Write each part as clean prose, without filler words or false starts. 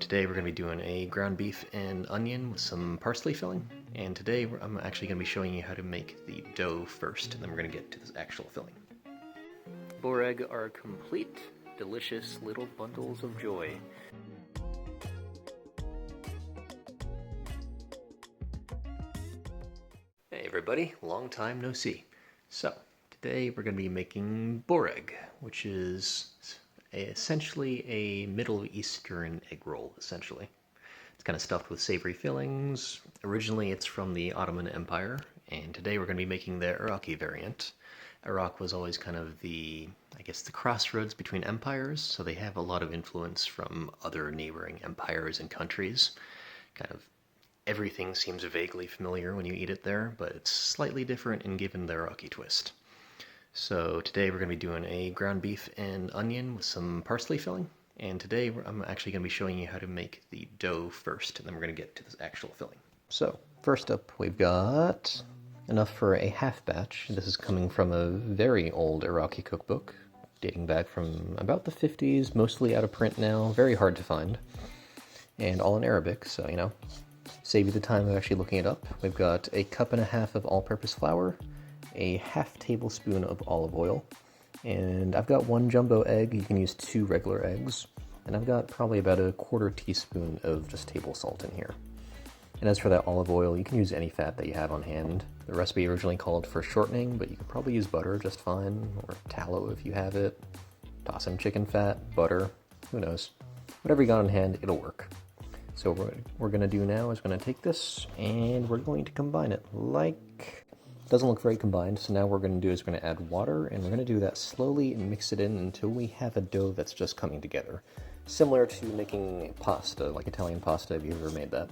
today we're going to be doing a ground beef and onion with some parsley filling. And today I'm actually going to be showing you how to make the dough first, and then we're going to get to this actual filling. Bourag are complete, delicious little bundles of joy. Hey everybody, long time no see. So, today we're going to be making bourag, which is essentially a Middle Eastern egg roll, essentially. It's kind of stuffed with savory fillings. Originally it's from the Ottoman Empire, and today we're going to be making the Iraqi variant. Iraq was always kind of the crossroads between empires, so they have a lot of influence from other neighboring empires and countries. Kind of everything seems vaguely familiar when you eat it there, but it's slightly different and given the Iraqi twist. So today we're going to be doing a ground beef and onion with some parsley filling. And today I'm actually going to be showing you how to make the dough first, and then we're going to get to this actual filling. So first up, we've got enough for a half batch. This is coming from a very old Iraqi cookbook, dating back from about the 50s, mostly out of print now, very hard to find, and all in Arabic, so, you know, save you the time of actually looking it up. We've got a cup and a half of all-purpose flour, a half tablespoon of olive oil, and I've got 1 jumbo egg. You can use 2 regular eggs, and I've got probably about a 1/4 teaspoon of just table salt in here. And as for that olive oil, you can use any fat that you have on hand. The recipe originally called for shortening, but you could probably use butter just fine, or tallow if you have it. Toss in chicken fat, butter, who knows. Whatever you got on hand, it'll work. So what we're going to do now is going to take this and we're going to combine it like... It doesn't look very combined, so now what we're going to do is we're going to add water, and we're going to do that slowly and mix it in until we have a dough that's just coming together. Similar to making pasta, like Italian pasta, if you've ever made that.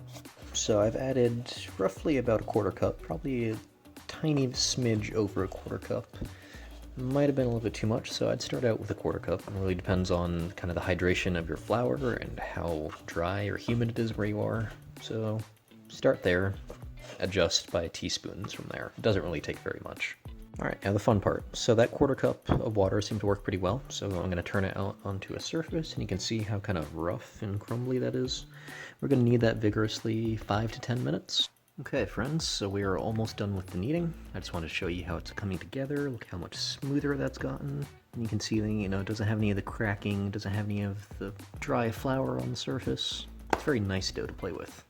So I've added roughly about a 1/4 cup, probably a tiny smidge over a 1/4 cup. Might have been a little bit too much, so I'd start out with a 1/4 cup. It really depends on kind of the hydration of your flour and how dry or humid it is where you are. So start there, adjust by teaspoons from there. It doesn't really take very much. Alright, now the fun part. So that 1/4 cup of water seemed to work pretty well, so I'm going to turn it out onto a surface, and you can see how kind of rough and crumbly that is. We're going to knead that vigorously 5 to 10 minutes. Okay friends, so we are almost done with the kneading. I just wanted to show you how it's coming together. Look how much smoother that's gotten. And you can see that, you know, it doesn't have any of the cracking, doesn't have any of the dry flour on the surface. It's a very nice dough to play with.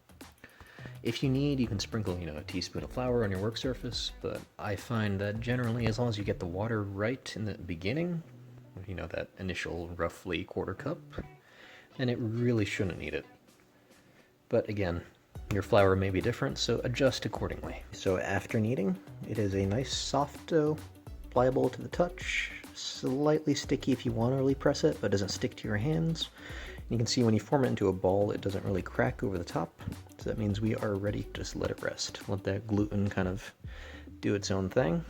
If you need, you can sprinkle, you know, a teaspoon of flour on your work surface, but I find that generally, as long as you get the water right in the beginning, you know, that initial roughly 1/4 cup, then it really shouldn't need it. But again, your flour may be different, so adjust accordingly. So after kneading, it is a nice soft dough, pliable to the touch, slightly sticky if you want to really press it, but doesn't stick to your hands. You can see when you form it into a ball, it doesn't really crack over the top, so that means we are ready to just let it rest. Let that gluten kind of do its own thing.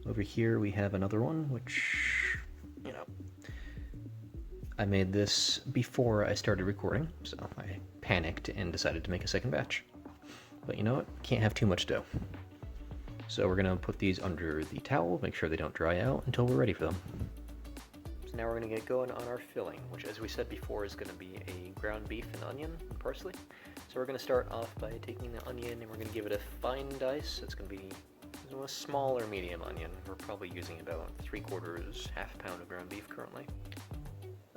Over here we have another one, which, you know, I made this before I started recording, so I panicked and decided to make a second batch. But you know what? Can't have too much dough. So we're going to put these under the towel, make sure they don't dry out until we're ready for them. So now we're going to get going on our filling, which, as we said before, is going to be a ground beef and onion and parsley. So we're going to start off by taking the onion and we're going to give it a fine dice. It's going to be a small or medium onion. We're probably using about 3/4, half a pound of ground beef currently.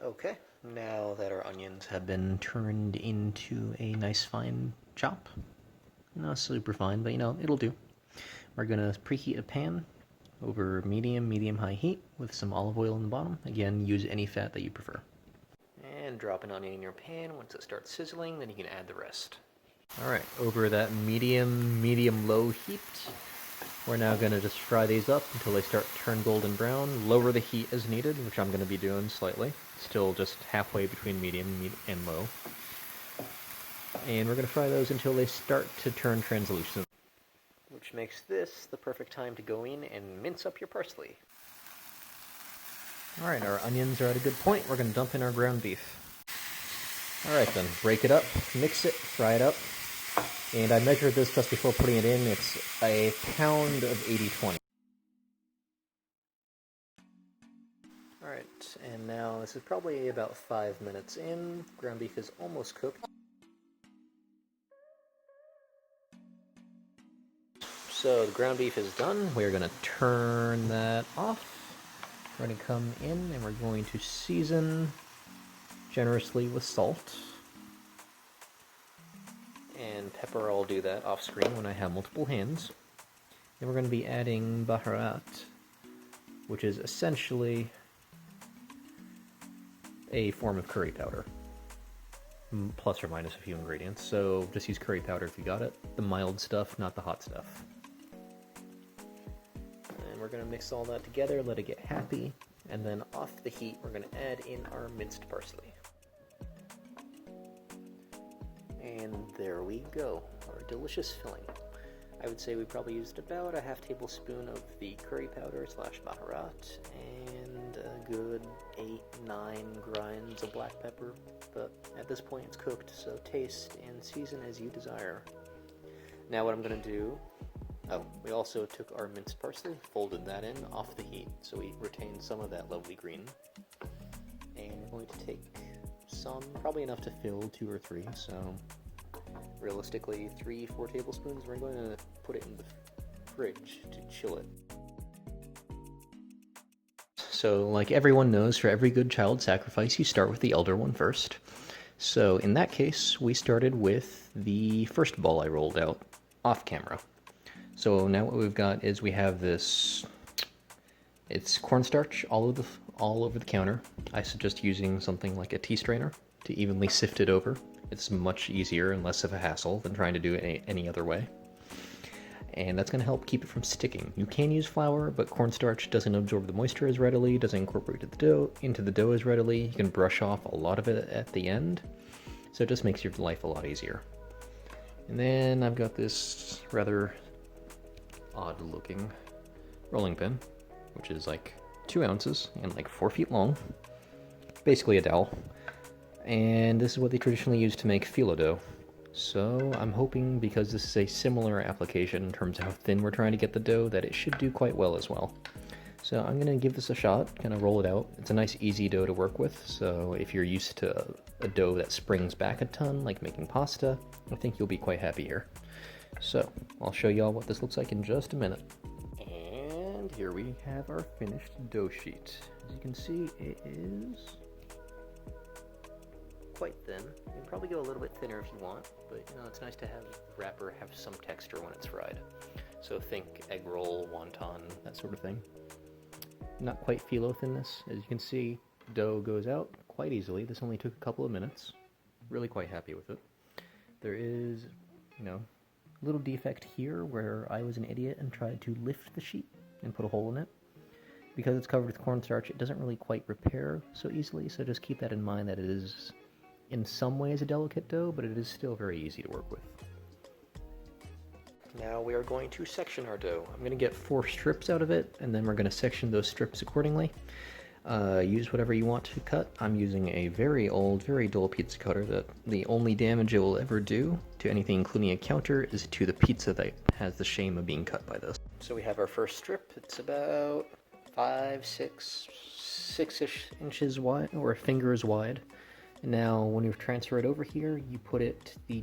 Okay, now that our onions have been turned into a nice fine chop, not super fine, but you know, it'll do. We're going to preheat a pan over medium-high heat with some olive oil in the bottom. Again, use any fat that you prefer. And drop an onion in your pan. Once it starts sizzling, then you can add the rest. Alright, over that medium-low heat, we're now going to just fry these up until they start to turn golden brown. Lower the heat as needed, which I'm going to be doing slightly. Still just halfway between medium and low. And we're going to fry those until they start to turn translucent, which makes this the perfect time to go in and mince up your parsley. Alright, our onions are at a good point. We're going to dump in our ground beef. Alright then, break it up, mix it, fry it up. And I measured this just before putting it in. It's a pound of 80/20. Alright, and now this is probably about 5 minutes in. Ground beef is almost cooked. So the ground beef is done. We're going to turn that off. We're going to come in and we're going to season generously with salt. And pepper, I'll do that off screen when I have multiple hands. Then we're going to be adding baharat, which is essentially a form of curry powder, plus or minus a few ingredients. So just use curry powder if you got it. The mild stuff, not the hot stuff. And we're going to mix all that together, let it get happy, and then off the heat we're going to add in our minced parsley. And there we go, our delicious filling. I would say we probably used about a half tablespoon of the curry powder / baharat and a good 8-9 grinds of black pepper, but at this point it's cooked, so taste and season as you desire. Now what I'm going to do, we also took our minced parsley, folded that in off the heat, so we retained some of that lovely green. And we're going to take some, probably enough to fill 2 or 3, so realistically 3-4 tablespoons. We're going to put it in the fridge to chill it. So like everyone knows, for every good child sacrifice you start with the elder one first. So in that case we started with the first ball I rolled out off camera. So now what we've got is we have this, it's cornstarch all over the counter. I suggest using something like a tea strainer to evenly sift it over. It's much easier and less of a hassle than trying to do it any other way. And that's going to help keep it from sticking. You can use flour, but cornstarch doesn't absorb the moisture as readily, doesn't incorporate into the dough as readily. You can brush off a lot of it at the end, so it just makes your life a lot easier. And then I've got this rather odd looking rolling pin, which is like 2 ounces and like 4 feet long. Basically a dowel. And this is what they traditionally use to make phyllo dough. So I'm hoping, because this is a similar application in terms of how thin we're trying to get the dough, that it should do quite well as well. So I'm going to give this a shot, kind of roll it out. It's a nice easy dough to work with, so if you're used to a dough that springs back a ton, like making pasta, I think you'll be quite happy here. So I'll show y'all what this looks like in just a minute. And here we have our finished dough sheet. As you can see, it is quite thin. You can probably go a little bit thinner if you want, but you know, it's nice to have the wrapper have some texture when it's fried. So think egg roll, wonton, that sort of thing. Not quite phyllo thinness. As you can see, dough goes out quite easily. This only took a couple of minutes. Really quite happy with it. There is, a little defect here where I was an idiot and tried to lift the sheet and put a hole in it. Because it's covered with cornstarch, it doesn't really quite repair so easily, so just keep that in mind, that it is in some ways a delicate dough, but it is still very easy to work with. Now we are going to section our dough. I'm going to get 4 strips out of it, and then we're going to section those strips accordingly. Use whatever you want to cut. I'm using a very old, very dull pizza cutter that the only damage it will ever do to anything, including a counter, is to the pizza that has the shame of being cut by this. So we have our first strip. It's about 6-ish inches wide, or fingers wide. And now when you transfer it over here, you put it the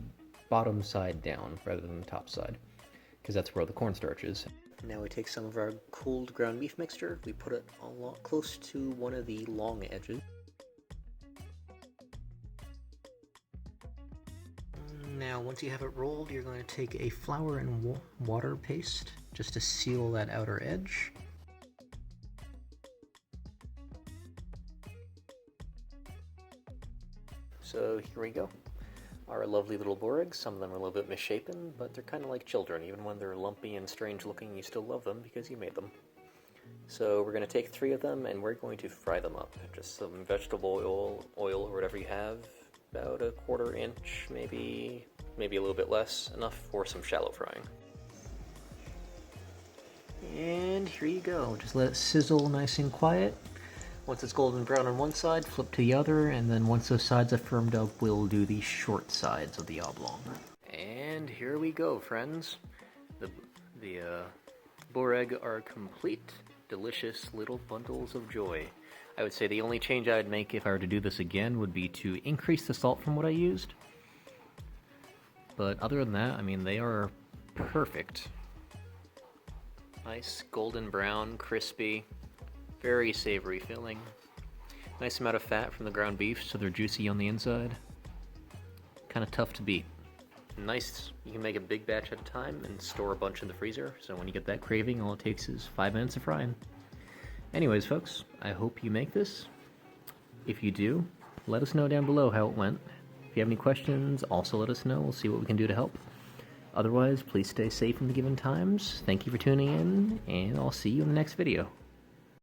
bottom side down rather than the top side, because that's where the cornstarch is. Now we take some of our cooled ground beef mixture, we put it close to one of the long edges. Now once you have it rolled, you're going to take a flour and water paste just to seal that outer edge. So here we go. Our lovely little boureg. Some of them are a little bit misshapen, but they're kind of like children. Even when they're lumpy and strange looking, you still love them because you made them. So we're going to take 3 of them and we're going to fry them up. Just some vegetable oil or whatever you have, about a 1/4 inch, maybe a little bit less, enough for some shallow frying. And here you go. Just let it sizzle nice and quiet. Once it's golden brown on one side, flip to the other, and then once those sides are firmed up, we'll do the short sides of the oblong. And here we go, friends. The boureg are complete, delicious little bundles of joy. I would say the only change I would make if I were to do this again would be to increase the salt from what I used. But other than that, I mean, they are perfect. Nice golden brown, crispy, very savory filling. Nice amount of fat from the ground beef, so they're juicy on the inside. Kind of tough to beat. Nice, you can make a big batch at a time and store a bunch in the freezer, so when you get that craving, all it takes is 5 minutes of frying. Anyways, folks, I hope you make this. If you do, let us know down below how it went. If you have any questions, also let us know. We'll see what we can do to help. Otherwise, please stay safe in the given times. Thank you for tuning in, and I'll see you in the next video.